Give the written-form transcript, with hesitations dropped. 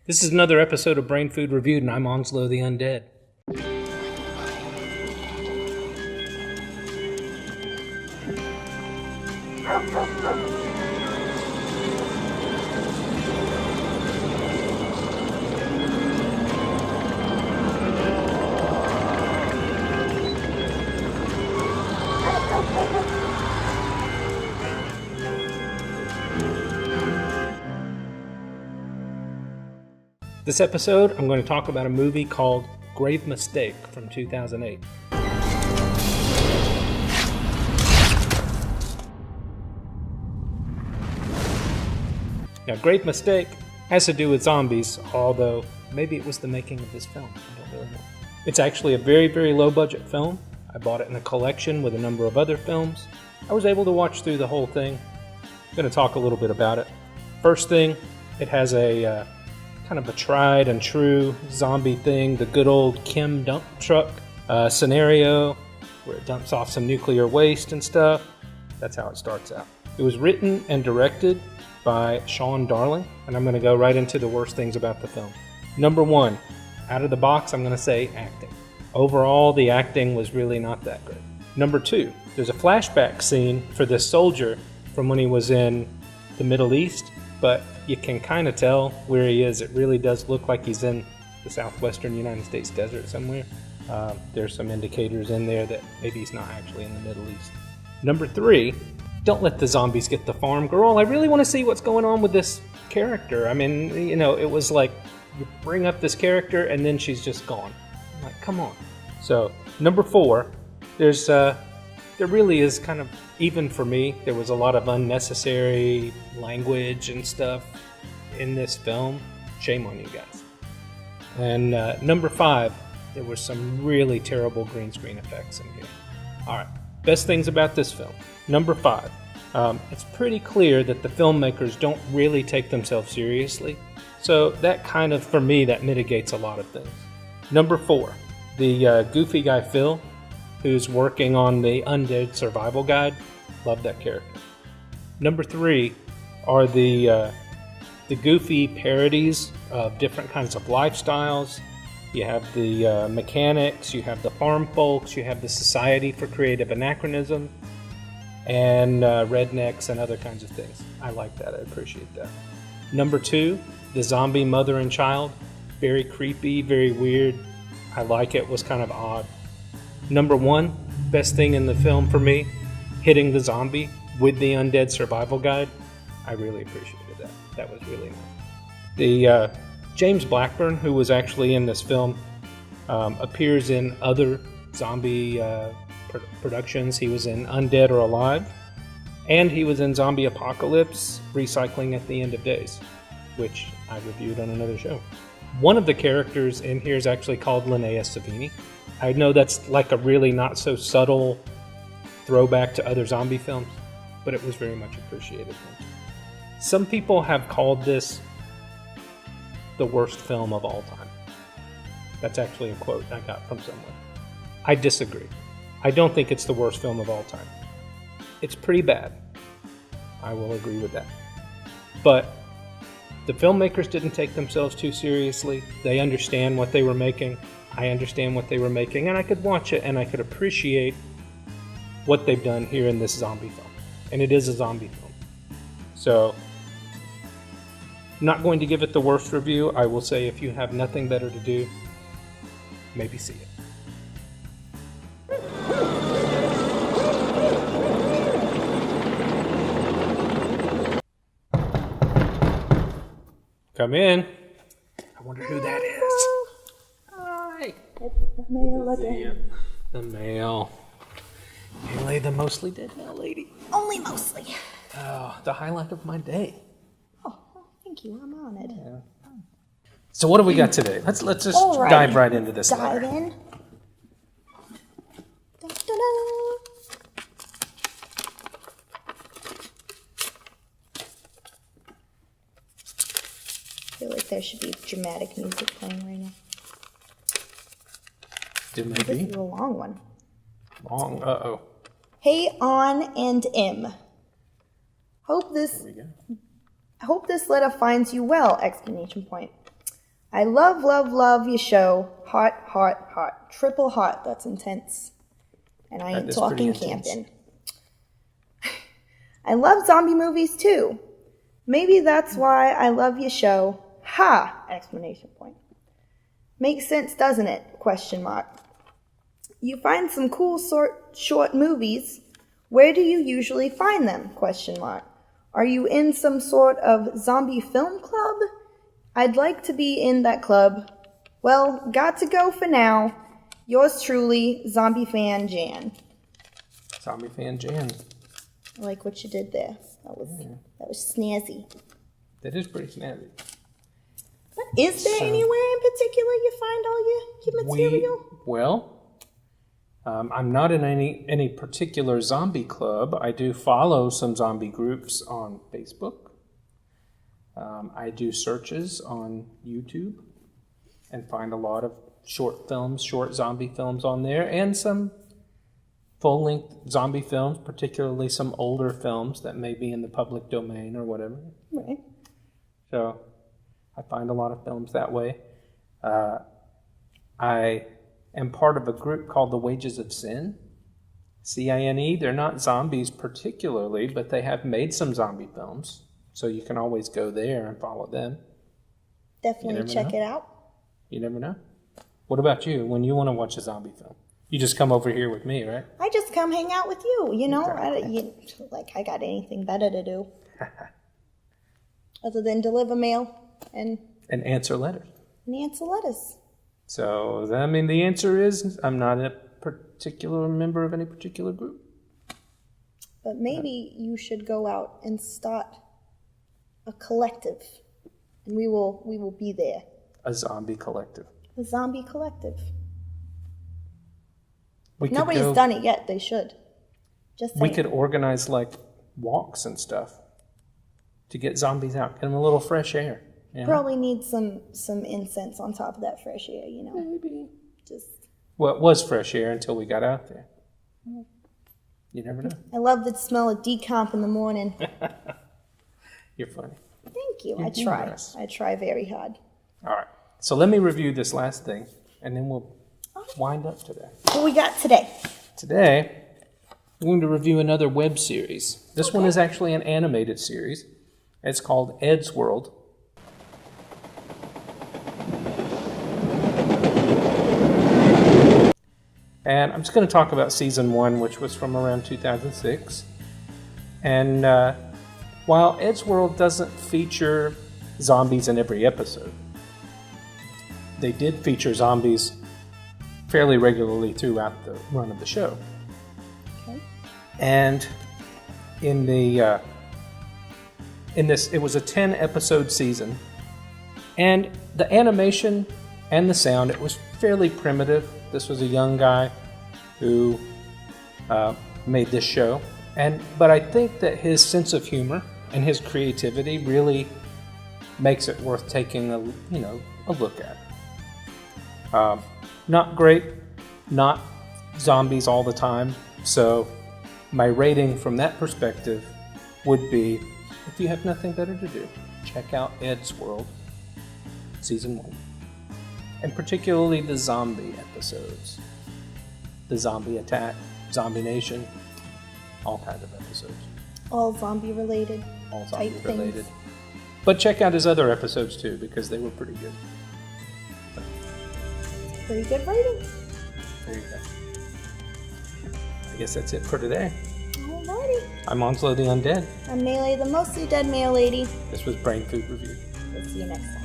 This is another episode of Brainfood Reviewed, and I'm Onslow the Undead. This episode, I'm going to talk about a movie called Grave Mistake from 2008. Now, Grave Mistake has to do with zombies, although maybe it was the making of this film. I don't really know. It's actually a very, very low-budget film. I bought it in a collection with a number of other films. I was able to watch through the whole thing. I'm going to talk a little bit about it. First thing, it has a kind of a tried and true zombie thing, the good old chem dump truck scenario where it dumps off some nuclear waste and stuff. That's how it starts out. It was written and directed by Sean Darling, and I'm going to go right into the worst things about the film. Number one, out of the box, I'm going to say acting. Overall, the acting was really not that good. Number two, there's a flashback scene for this soldier from when he was in the Middle East, but you can kind of tell where he is. It really does look like he's in the southwestern United States desert somewhere. There's some indicators in there that maybe he's not actually in the Middle East. Number three, don't let the zombies get the farm girl. I really want to see what's going on with this character. I mean, you know, it was like you bring up this character and then she's just gone. I'm like, come on. So, number four, there really is kind of, even for me, there was a lot of unnecessary language and stuff in this film. Shame on you guys. And number five, there were some really terrible green screen effects in here. Alright, best things about this film. Number five, it's pretty clear that the filmmakers don't really take themselves seriously. So that kind of, for me, that mitigates a lot of things. Number four, the goofy guy Phil, who's working on the Undead survival guide. Love that character. Number three are the goofy parodies of different kinds of lifestyles. You have the mechanics, you have the farm folks, you have the Society for Creative Anachronism, and rednecks and other kinds of things. I like that. I appreciate that. Number two, the zombie mother and child. Very creepy, very weird. I like it. Was kind of odd. Number one, best thing in the film for me, hitting the zombie with the Undead survival guide. I really appreciated that. That was really nice. The James Blackburn, who was actually in this film, appears in other zombie productions. He was in Undead or Alive, and he was in Zombie Apocalypse, Recycling at the End of Days, which I reviewed on another show. One of the characters in here is actually called Linnea Savini. I know that's like a really not so subtle throwback to other zombie films, but it was very much appreciated. Some people have called this the worst film of all time. That's actually a quote I got from someone. I disagree. I don't think it's the worst film of all time. It's pretty bad. I will agree with that. But the filmmakers didn't take themselves too seriously. They understand what they were making. I understand what they were making, and I could watch it and I could appreciate what they've done here in this zombie film. And it is a zombie film. So, not going to give it the worst review. I will say if you have nothing better to do, maybe see it. Come in. I wonder who that is. Hi. It's the mail again. The mail. Haley, the mostly dead mail lady. Only mostly. Oh, the highlight of my day. Oh, thank you. I'm on it. Yeah. So what do we got today? Let's just dive right into this. Dive in. Dun, dun, dun. I feel like there should be dramatic music playing right now. There may This be. is a long one. Long. Uh-oh. Hey, On and M. Hope this letter finds you well! Exclamation point. I love your show. Heart, heart, heart. Triple heart. That's intense. And I ain't talking camping. I love zombie movies too. Maybe that's why I love your show. Ha! Exclamation point. Makes sense, doesn't it? Question mark. You find some cool short movies. Where do you usually find them? Question mark. Are you in some sort of zombie film club? I'd like to be in that club. Well, got to go for now. Yours truly, Zombie Fan Jan. Zombie Fan Jan. I like what you did there. That was snazzy. That is pretty snazzy. But is there anywhere in particular you find all your material? I'm not in any particular zombie club. I do follow some zombie groups on Facebook. I do searches on YouTube and find a lot of short zombie films on there, and some full-length zombie films, particularly some older films that may be in the public domain or whatever. Right. So I find a lot of films that way. I am part of a group called the Wages of Cine, C-I-N-E. They're not zombies particularly, but they have made some zombie films, so you can always go there and follow them. Definitely check it out. You never know. What about you when you want to watch a zombie film? You just come over here with me, right? I just come hang out with you, you know? Exactly. I got anything better to do. Other than deliver mail and answer letters. So, I mean, the answer is I'm not a particular member of any particular group. But maybe you should go out and start a collective, and we will be there. A zombie collective. A zombie collective. Nobody's done it yet. They should. Just saying. We could organize like walks and stuff to get zombies out, get them a little fresh air. You know? Probably need some incense on top of that fresh air, you know. Maybe. Just. Well, it was fresh air until we got out there. You never know. I love the smell of decomp in the morning. You're funny. Thank you. You're I try. humorous. I try very hard. All right. So let me review this last thing, and then we'll wind up today. What we got today? Today, we're going to review another web series. This one is actually an animated series. It's called Eddsworld. And I'm just going to talk about season 1, which was from around 2006. And while Eddsworld doesn't feature zombies in every episode, they did feature zombies fairly regularly throughout the run of the show. Okay. And in this, it was a 10-episode season, and the animation and the sound, it was fairly primitive. This was a young guy who made this show, but I think that his sense of humor and his creativity really makes it worth taking a look at. Not great, not zombies all the time, so my rating from that perspective would be, if you have nothing better to do, check out Eddsworld, season 1. And particularly the zombie episodes. The zombie attack, zombie nation, all kinds of episodes. All zombie related. All zombie related. But check out his other episodes too, because they were pretty good. Pretty good rating. There you go. I guess that's it for today. Alrighty. I'm Onslow the Undead. I'm Melee, the mostly dead male lady. This was Brainfood Review. We'll see you next time.